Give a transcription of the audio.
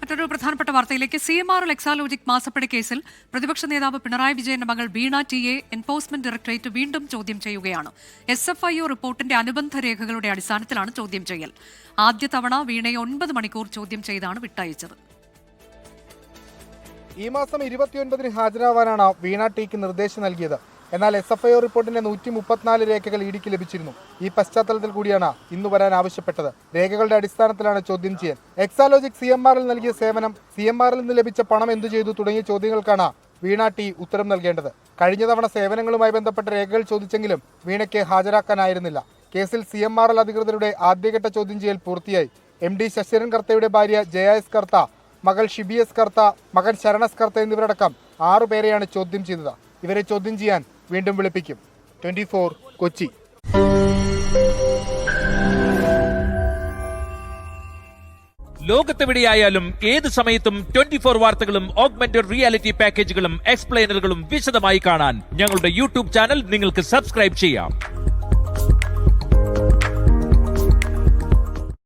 മറ്റൊരു പ്രധാനപ്പെട്ട വാർത്തയിലേക്ക് CMRL എക്സാലോജിക് മാസപ്പടി കേസിൽ പ്രതിപക്ഷ നേതാവ് പിണറായി വിജയന്റെ മകൾ വീണ ടിയെ എൻഫോഴ്സ്മെന്റ് ഡയറക്ടറേറ്റ് വീണ്ടും ചോദ്യം ചെയ്യുകയാണ്. SFIO റിപ്പോർട്ടിന്റെ അനുബന്ധ രേഖകളുടെ അടിസ്ഥാനത്തിലാണ് ചോദ്യം ചെയ്യൽ. ആദ്യ തവണ വീണയെ 9 മണിക്കൂർ ചോദ്യം ചെയ്താണ് വിട്ടയച്ചത്. ഈ മാസം 29-ന് ഹാജരാവാനാണ് വീണ ടിക്ക് നിർദ്ദേശം നൽകിയത്. എന്നാൽ SFIO റിപ്പോർട്ടിന്റെ 134 രേഖകൾ ഇഡിക്ക് ലഭിച്ചിരുന്നു. ഈ പശ്ചാത്തലത്തിൽ കൂടിയാണ് ഇന്ന് വരാൻ ആവശ്യപ്പെട്ടത്. രേഖകളുടെ അടിസ്ഥാനത്തിലാണ് ചോദ്യം ചെയ്യൽ. എക്സാലോജിക് CMRL നൽകിയ സേവനം, CMRL നിന്ന് ലഭിച്ച പണം എന്തു ചെയ്തു തുടങ്ങിയ ചോദ്യങ്ങൾക്കാണ് വീണ ടി ഉത്തരം നൽകേണ്ടത്. കഴിഞ്ഞ തവണ സേവനങ്ങളുമായി ബന്ധപ്പെട്ട രേഖകൾ ചോദിച്ചെങ്കിലും വീണയ്ക്ക് ഹാജരാക്കാനായിരുന്നില്ല. കേസിൽ CMRL അധികൃതരുടെ ആദ്യഘട്ട ചോദ്യം ചെയ്യൽ പൂർത്തിയായി. MD ശശിധരൻ കർത്തയുടെ ഭാര്യ ജയ കർത്ത, മകൾ ഷിബി കർത്ത, മകൻ ശരണസ് കർത്ത എന്നിവരടക്കം 6 പേരെയാണ് ചോദ്യം ചെയ്തത്. ഇവരെ ചോദ്യം ചെയ്യാൻ വീണ്ടും വിളിപ്പിക്കും. 24 കൊച്ചി. ലോകത്തെവിടെയായാലും ഏത് സമയത്തും 24 വാർത്തകളും ഓഗ്മെന്റഡ് റിയാലിറ്റി പാക്കേജുകളും എക്സ്പ്ലെയിനറുകളും വിശദമായി കാണാൻ ഞങ്ങളുടെ YouTube ചാനൽ നിങ്ങൾക്ക് സബ്സ്ക്രൈബ് ചെയ്യാം.